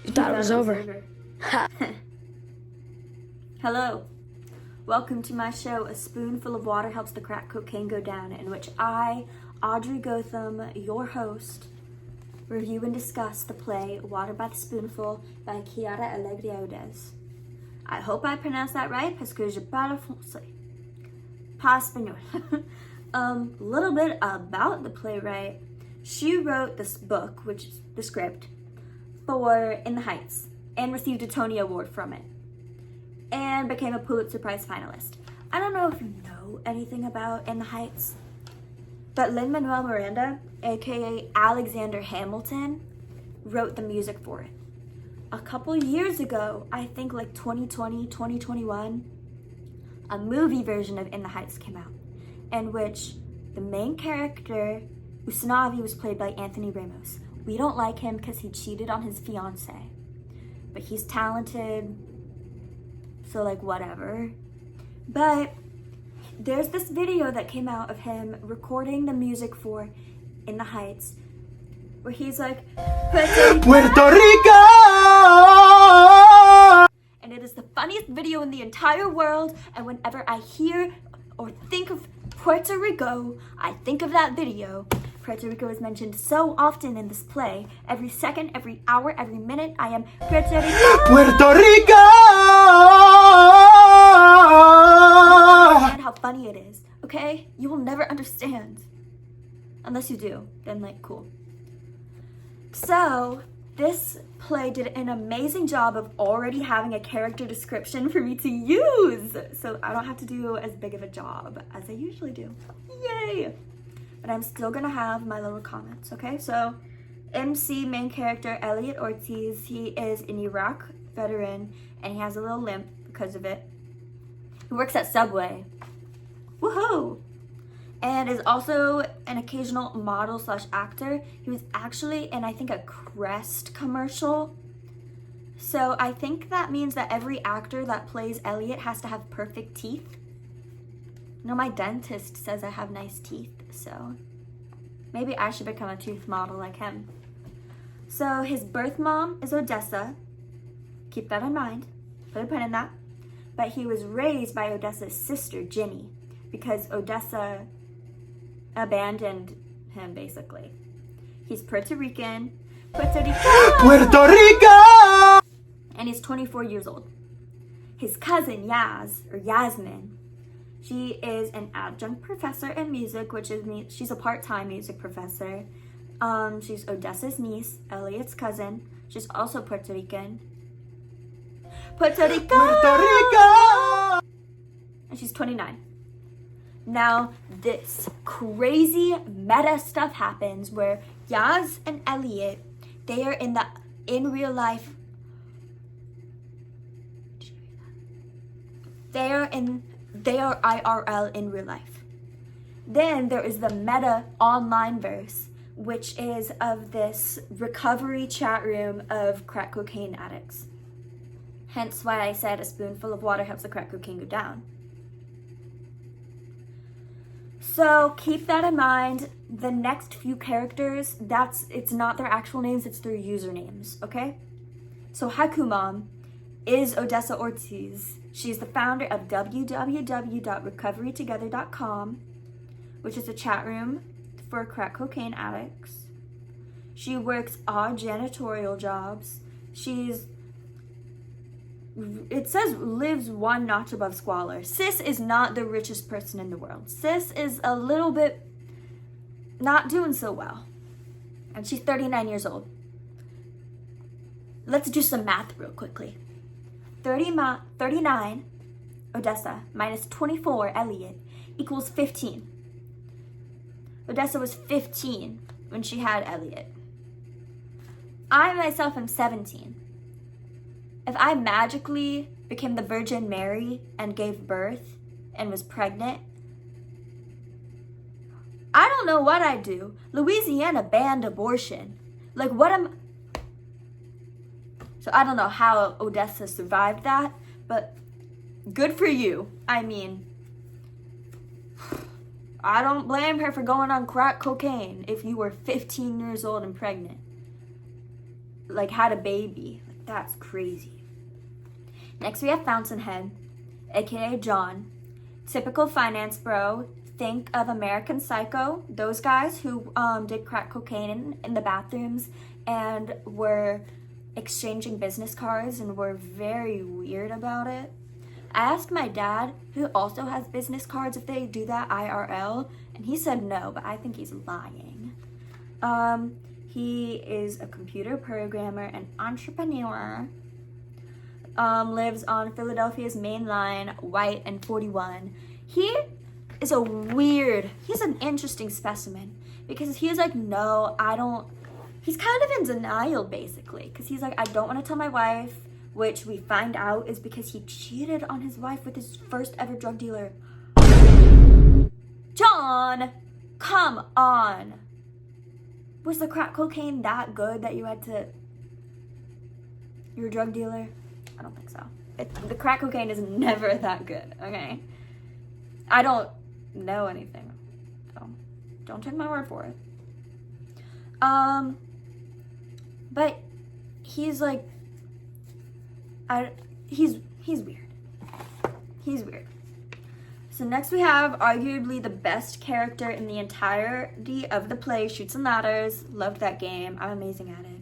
You thought it was over. Ha. Hello. Welcome to my show, A Spoonful of Water Helps the Crack Cocaine Go Down, in which I, Audrey Gotham, your host, review and discuss the play Water by the Spoonful by Chiara Alegria-Odez. I hope I pronounced that right, parce que je parle français. Pas espagnol. Little bit about the playwright. She wrote this book, which is the script, for In the Heights, and received a Tony Award from it, and became a Pulitzer Prize finalist. I don't know if you know anything about In the Heights, but Lin-Manuel Miranda, aka Alexander Hamilton, wrote the music for it. A couple years ago, I think like 2020, 2021, a movie version of In the Heights came out, in which the main character, Usnavi, was played by Anthony Ramos. We don't like him because he cheated on his fiancée, but he's talented, so like whatever. But there's this video that came out of him recording the music for In the Heights, where he's like, Puerto Rico! And it is the funniest video in the entire world, and whenever I hear or think of Puerto Rico, I think of that video. Puerto Rico is mentioned so often in this play. Every second, every hour, every minute, I am Puerto Rico! Puerto Rico! And how funny it is, okay? You will never understand. Unless you do, then like, cool. So, this play did an amazing job of already having a character description for me to use. So I don't have to do as big of a job as I usually do. Yay! But I'm still gonna have my little comments, okay? So, MC main character Elliot Ortiz, he is an Iraq veteran and he has a little limp because of it. He works at Subway. Woohoo! And is also an occasional model slash actor. He was actually in, I think, a Crest commercial. So I think that means that every actor that plays Elliot has to have perfect teeth. You know, my dentist says I have nice teeth, so maybe I should become a tooth model like him. So his birth mom is Odessa. Keep that in mind. Put a pin in that. But he was raised by Odessa's sister, Ginny, because Odessa abandoned him, basically. He's Puerto Rican. Puerto Rico! Puerto Rico! And he's 24 years old. His cousin, Yasmin, she is an adjunct professor in music, which is she's a part-time music professor. She's Odessa's niece, Elliot's cousin. She's also Puerto Rican. Puerto Rico! Puerto Rico! And she's 29. Now, this crazy meta stuff happens where Yaz and Elliot, they are in real life. They are IRL in real life. Then there is the meta online verse, which is of this recovery chat room of crack cocaine addicts. Hence why I said a spoonful of water helps the crack cocaine go down. So keep that in mind. The next few characters, it's not their actual names, it's their usernames, okay? So Hakumam is Odessa Ortiz. She's the founder of www.recoverytogether.com, which is a chat room for crack cocaine addicts. She works odd janitorial jobs. It says lives one notch above squalor. Sis is not the richest person in the world. Sis is a little bit not doing so well. And she's 39 years old. Let's do some math real quickly. 39 Odessa minus 24 Elliot equals 15. Odessa was 15 when she had Elliot. I myself am 17. If I magically became the Virgin Mary and gave birth and was pregnant, I don't know what I'd do. Louisiana banned abortion. Like, So I don't know how Odessa survived that, but good for you. I mean, I don't blame her for going on crack cocaine if you were 15 years old and pregnant. Like, had a baby. Like, That's crazy. Next we have Fountainhead, aka John. Typical finance bro. Think of American Psycho, those guys who did crack cocaine in the bathrooms and were exchanging business cards and were very weird about it. I asked my dad, who also has business cards, if they do that IRL, and he said no, but I think he's lying. He is a computer programmer and entrepreneur. Lives on Philadelphia's main line, white and 41. He is he's an interesting specimen because he's like, no, I don't, he's kind of in denial basically because he's like, I don't want to tell my wife, which we find out is because he cheated on his wife with his first ever drug dealer. John, come on. Was the crack cocaine that good that you had to, you're a drug dealer? I don't think so. The crack cocaine is never that good, okay? I don't know anything, so don't take my word for it. But he's like, he's weird. He's weird. So next we have arguably the best character in the entirety of the play, Chutes and Ladders. Loved that game. I'm amazing at it.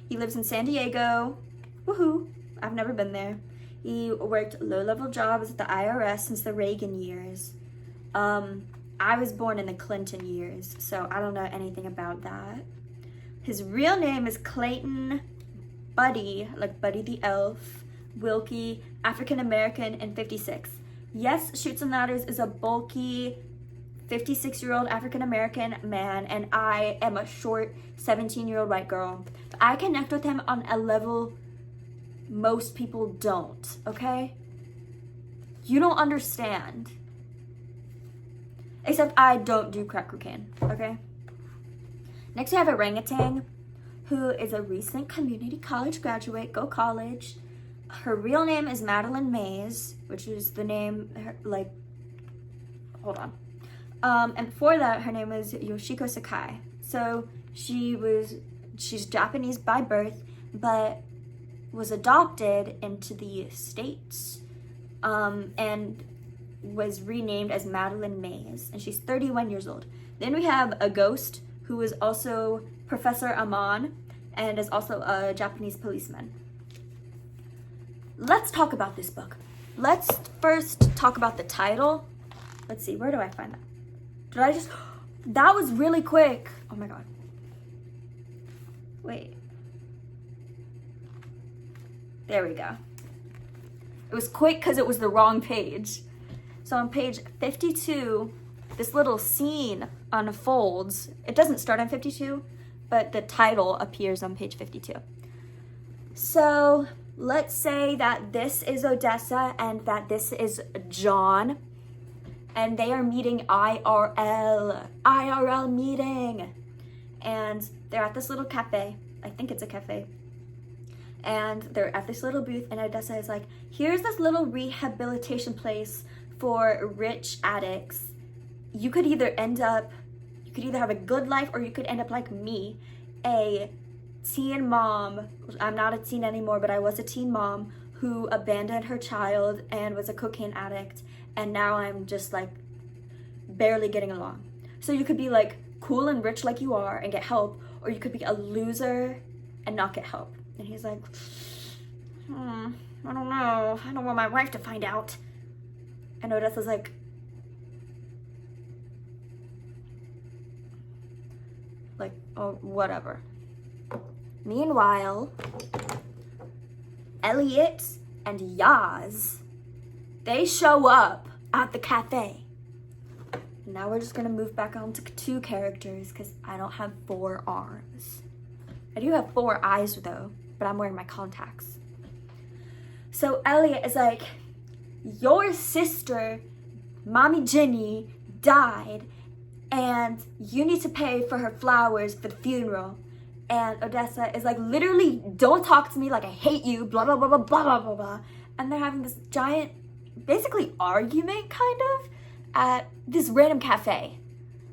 He lives in San Diego. Woohoo. I've never been there. He worked low-level jobs at the IRS since the Reagan years. I was born in the Clinton years, so I don't know anything about that. His real name is Clayton Buddy, like Buddy the Elf, Wilkie, African-American, and 56. Yes, Chutes and Ladders is a bulky 56-year-old African-American man, and I am a short 17-year-old white girl. But I connect with him on a level most people don't, okay? You don't understand. Except I don't do crack cocaine, okay? Next we have Orangutan, who is a recent community college graduate. Go college. Her real name is Madeline Mays, which is the name, hold on. And before that, her name was Yoshiko Sakai. So she's Japanese by birth, but was adopted into the States, and was renamed as Madeline Mays, and she's 31 years old. Then we have a ghost who is also Professor Amon and is also a Japanese policeman. Let's talk about this book. Let's first talk about the title. Let's see, where do I find that? That was really quick. Oh my god. Wait. There we go. It was quick because it was the wrong page. So on page 52, this little scene unfolds. It doesn't start on 52, but the title appears on page 52. So let's say that this is Odessa and that this is John, and they are meeting IRL meeting. And they're at this little cafe. I think it's a cafe. And they're at this little booth, and Odessa is like, here's this little rehabilitation place for rich addicts. You could either have a good life, or you could end up like me, a teen mom. I'm not a teen anymore, but I was a teen mom who abandoned her child and was a cocaine addict, and now I'm just like barely getting along. So you could be like cool and rich like you are and get help, or you could be a loser and not get help. And he's like, I don't know. I don't want my wife to find out. And Odessa's like, oh, whatever. Meanwhile, Elliot and Yaz, they show up at the cafe. Now we're just gonna move back on to 2 characters because I don't have 4 arms. I do have 4 eyes though, but I'm wearing my contacts. So Elliot is like, your sister, Mommy Jenny, died, and you need to pay for her flowers for the funeral. And Odessa is like, literally, don't talk to me like I hate you, blah, blah, blah, blah, blah, blah, blah, blah. And they're having this giant, basically argument, kind of, at this random cafe.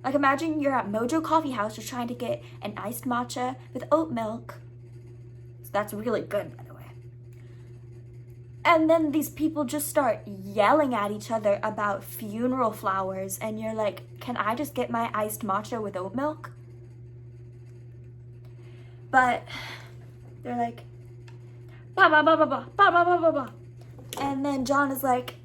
Like, imagine you're at Mojo Coffee House, you're trying to get an iced matcha with oat milk. So that's really good, by the way. And then these people just start yelling at each other about funeral flowers. And you're like, can I just get my iced matcha with oat milk? But they're like, ba ba ba ba ba ba ba ba ba ba. And then John is like,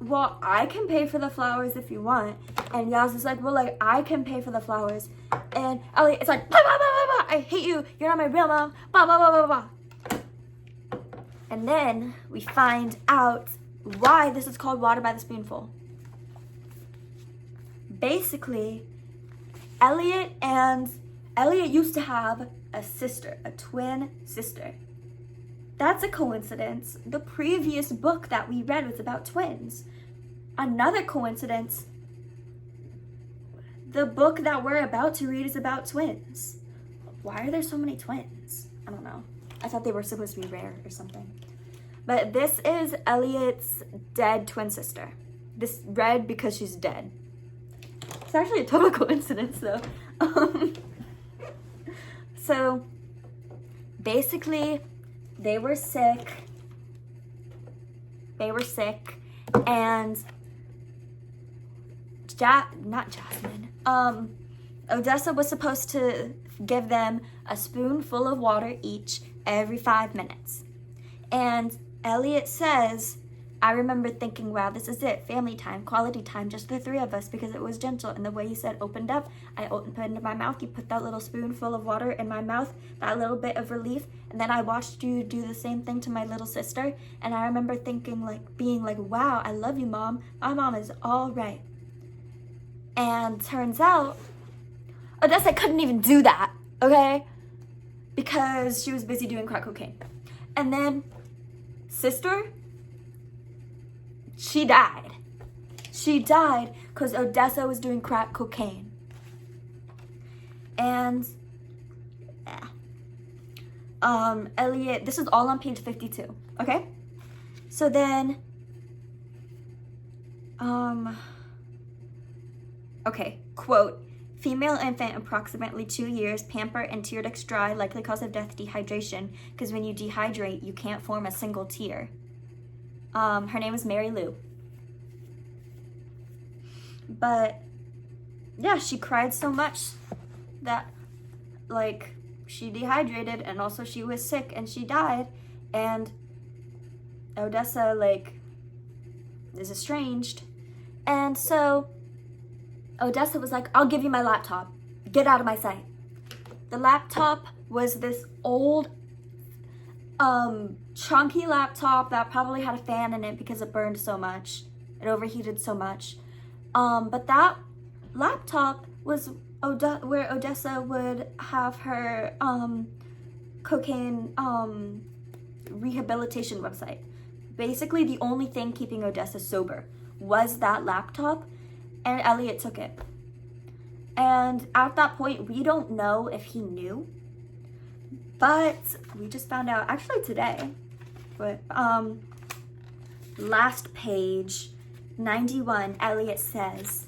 well, I can pay for the flowers if you want. And Yaz is like, well, like, I can pay for the flowers. And Elliot is like, ba ba ba ba ba. I hate you. You're not my real mom. Ba ba ba ba ba. And then we find out why this is called Water by the Spoonful. Basically, Elliot used to have a sister, a twin sister. That's a coincidence. The previous book that we read was about twins. Another coincidence, the book that we're about to read is about twins. Why are there so many twins? I don't know. I thought they were supposed to be rare or something. But this is Elliot's dead twin sister. This read because she's dead. It's actually a total coincidence though. So basically they were sick and not Jasmine. Odessa was supposed to give them a spoonful of water each every 5 minutes. And Elliot says, I remember thinking, wow, this is it. Family time, quality time, just the three of us, because it was gentle. And the way you said opened up, I opened my mouth. You put that little spoonful of water in my mouth, that little bit of relief. And then I watched you do the same thing to my little sister. And I remember thinking, like, being like, wow, I love you, Mom. My mom is all right. And turns out, Odessa couldn't even do that, okay? Because she was busy doing crack cocaine. And then, sister, she died. She died because Odessa was doing crack cocaine. And, Elliot, this is all on page 52, okay? So then, okay, quote, female infant approximately 2 years, pamper and tear ducts dry, likely cause of death dehydration, because when you dehydrate, you can't form a single tear. Her name is Mary Lou. But, yeah, she cried so much that, like, she dehydrated, and also she was sick, and she died, and Odessa, like, is estranged. And so Odessa was like, I'll give you my laptop. Get out of my sight. The laptop was this old, chunky laptop that probably had a fan in it because it burned so much. It overheated so much. But that laptop was where Odessa would have her, cocaine, rehabilitation website. Basically, the only thing keeping Odessa sober was that laptop, and Elliot took it. And at that point, we don't know if he knew, but we just found out, actually today, but, last page, 91, Elliot says,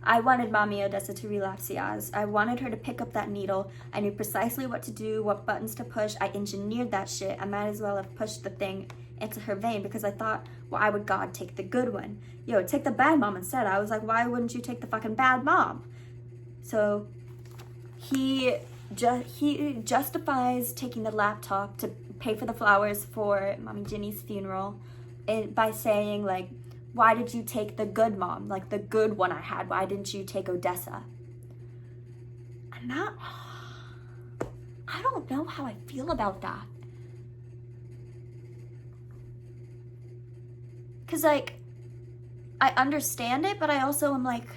I wanted Mommy Odessa to relapse, Yaz. I wanted her to pick up that needle. I knew precisely what to do, what buttons to push. I engineered that shit. I might as well have pushed the thing into her vein because I thought, why would God take the good one? Yo, take the bad mom instead. I was like, why wouldn't you take the fucking bad mom? So he justifies taking the laptop to pay for the flowers for Mommy Ginny's funeral by saying, like, why did you take the good mom? Like, the good one I had. Why didn't you take Odessa? And that, I don't know how I feel about that. Because, like, I understand it, but I also am like,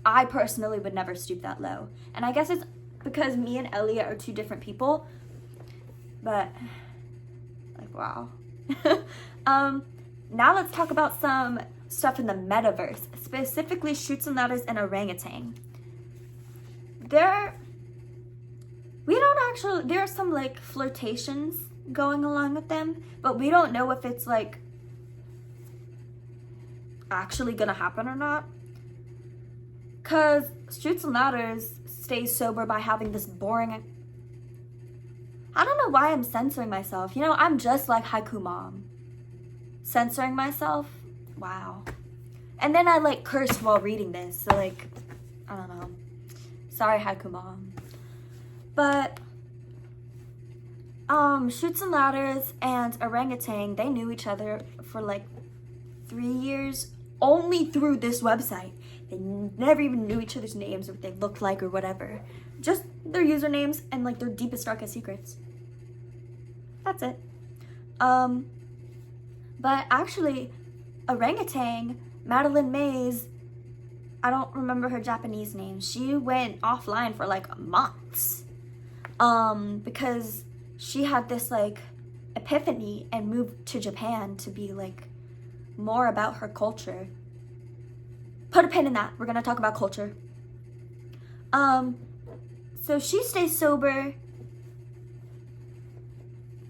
I personally would never stoop that low. And I guess it's because me and Elliot are two different people. But, like, wow. Now let's talk about some stuff in the metaverse, specifically Shoots and Ladders and Orangutan. There are some, like, flirtations going along with them, but we don't know if it's, like, actually gonna happen or not. Because Shoots and Ladders stays sober by having this boring... I don't know why I'm censoring myself. You know, I'm just like Haiku Mom. censoring myself. Wow. And then I like cursed while reading this, so like, I don't know. Sorry, Haiku Mom. But Chutes and Ladders and Orangutan, they knew each other for like 3 years only through this website. They never even knew each other's names or what they looked like or whatever. Just their usernames and like their deepest, darkest secrets. That's it. But actually, Orangutan, Madeline Mays, I don't remember her Japanese name. She went offline for like months. Because she had this like epiphany and moved to Japan to be like more about her culture. Put a pin in that. We're gonna talk about culture. So she stays sober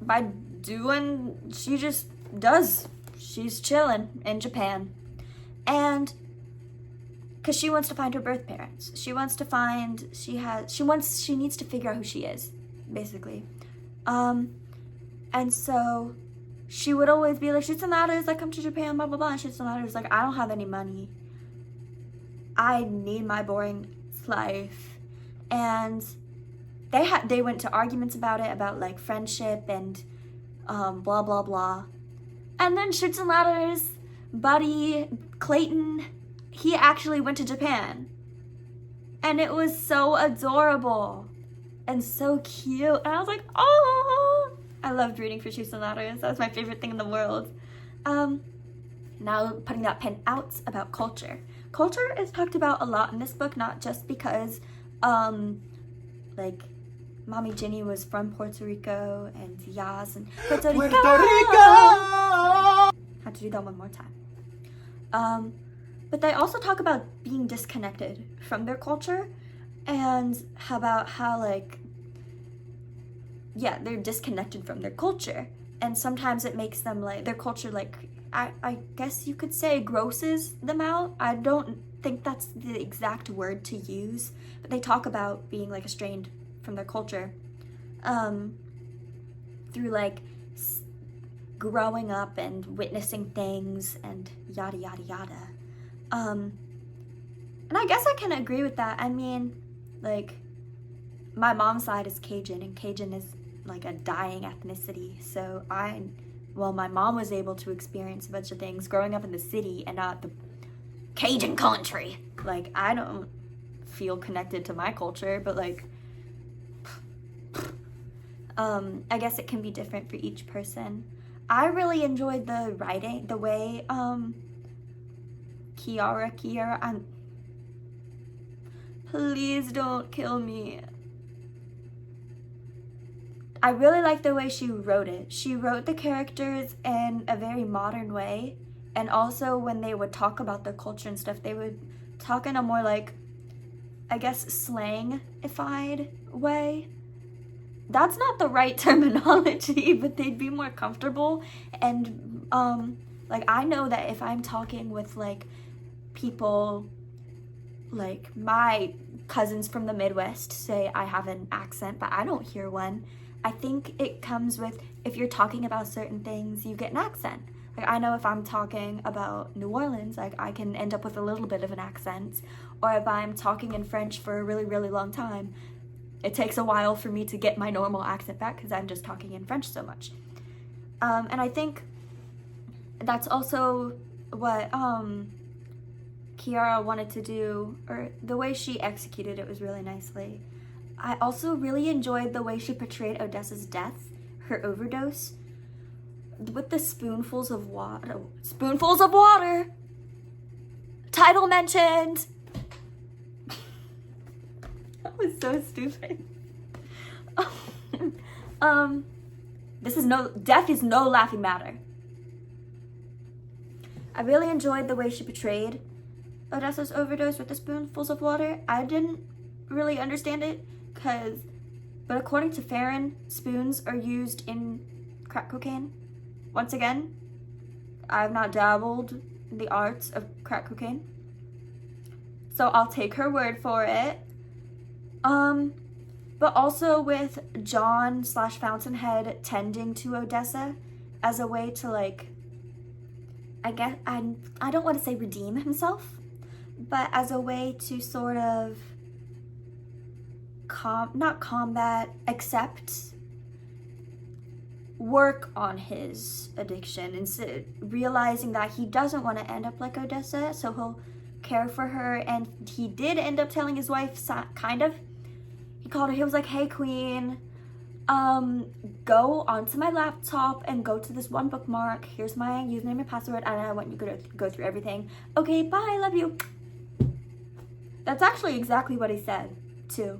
by doing, she just does. She's chilling in Japan. And because she wants to find her birth parents. She wants to find, she needs to figure out who she is, basically. And so she would always be like, Chutes and Ladders, like, come to Japan, blah, blah, blah. And Chutes and Ladders, like, I don't have any money. I need my boring life. And they went to arguments about it, about like friendship and blah, blah, blah. And then Chutes and Ladders, Buddy, Clayton, he actually went to Japan. And it was so adorable and so cute. And I was like, oh, I loved reading for Chutes and Ladders. That was my favorite thing in the world. Now putting that pen out about culture. Culture is talked about a lot in this book, not just because like Mommy Jenny was from Puerto Rico and Yaz and Puerto Rico. Had to do that one more time. But they also talk about being disconnected from their culture and about how like, yeah, they're disconnected from their culture. And sometimes it makes them like, their culture like, I guess you could say grosses them out. I don't think that's the exact word to use, but they talk about being like estranged from their culture through like growing up and witnessing things and yada yada yada. And I guess I can agree with that. I mean, like, my mom's side is Cajun, and Cajun is like a dying ethnicity. So my mom was able to experience a bunch of things growing up in the city and not the Cajun country. Like, I don't feel connected to my culture, but like, I guess it can be different for each person. I really enjoyed the writing, the way, Kiara, please don't kill me. I really like the way she wrote it. She wrote the characters in a very modern way, and also when they would talk about their culture and stuff, they would talk in a more like, I guess, slang-ified way. That's not the right terminology, but they'd be more comfortable. And like, I know that if I'm talking with like people, like my cousins from the Midwest, say I have an accent, but I don't hear one. I think it comes with, if you're talking about certain things, you get an accent. Like, I know if I'm talking about New Orleans, like, I can end up with a little bit of an accent. Or if I'm talking in French for a really, really long time, it takes a while for me to get my normal accent back because I'm just talking in French so much. And I think that's also what Kiara wanted to do, or the way she executed it was really nicely. I also really enjoyed the way she portrayed Odessa's death, her overdose, with the spoonfuls of water. Spoonfuls of water! Title mentioned! That was so stupid. Death is no laughing matter. I really enjoyed the way she portrayed Odessa's overdose with the spoonfuls of water. I didn't really understand it, but according to Farron, spoons are used in crack cocaine. Once again, I've not dabbled in the arts of crack cocaine, so I'll take her word for it. But also with John / Fountainhead tending to Odessa as a way to like I guess, I don't want to say redeem himself, but as a way to sort of not combat, accept, work on his addiction, and realizing that he doesn't want to end up like Odessa, so he'll care for her. And he did end up telling his wife, kind of. He called her, he was like, hey queen, go onto my laptop and go to this one bookmark. Here's my username and password, and I want you to go through everything. Okay, bye, love you. That's actually exactly what he said, too.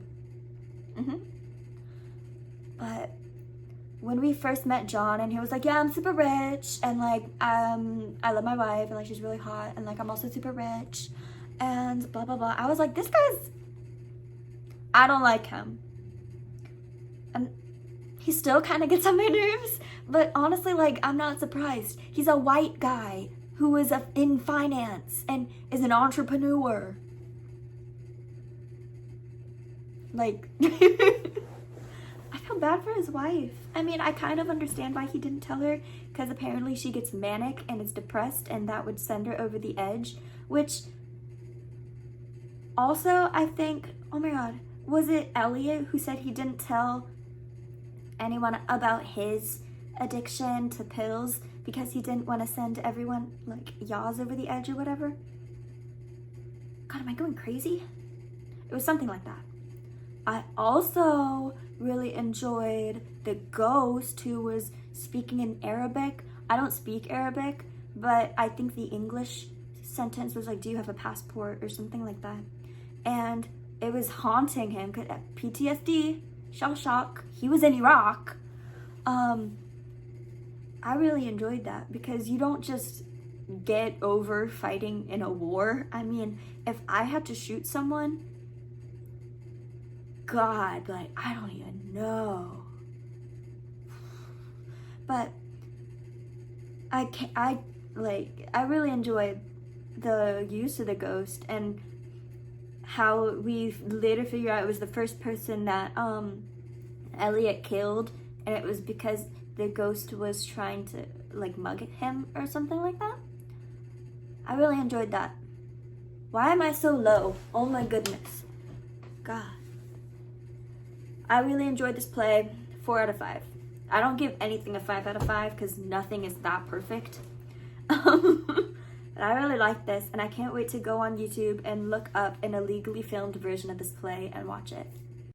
But when we first met John, and he was like, yeah, I'm super rich, and like, I love my wife, and like, she's really hot, and like, I'm also super rich, and blah, blah, blah. I was like, this guy's, I don't like him. And he still kind of gets on my nerves, but honestly, like, I'm not surprised. He's a white guy who is in finance and is an entrepreneur. Like, I feel bad for his wife. I mean, I kind of understand why he didn't tell her, because apparently she gets manic and is depressed, and that would send her over the edge, which also, I think, oh my god, was it Elliot who said he didn't tell anyone about his addiction to pills because he didn't want to send everyone, like, yaws over the edge or whatever? God, am I going crazy? It was something like that. I also really enjoyed the ghost who was speaking in Arabic. I don't speak Arabic, but I think the English sentence was like, do you have a passport or something like that? And it was haunting him, because PTSD, shell shock, he was in Iraq. I really enjoyed that, because you don't just get over fighting in a war. I mean, if I had to shoot someone, God, like, I don't even know. But I really enjoyed the use of the ghost, and how we later figure out it was the first person that Elliot killed, and it was because the ghost was trying to like mug him or something like that. I really enjoyed that. Why am I so low? Oh my goodness. God. I really enjoyed this play. 4 out of 5. I don't give anything a 5 out of 5 because nothing is that perfect. But I really like this, and I can't wait to go on YouTube and look up an illegally filmed version of this play and watch it.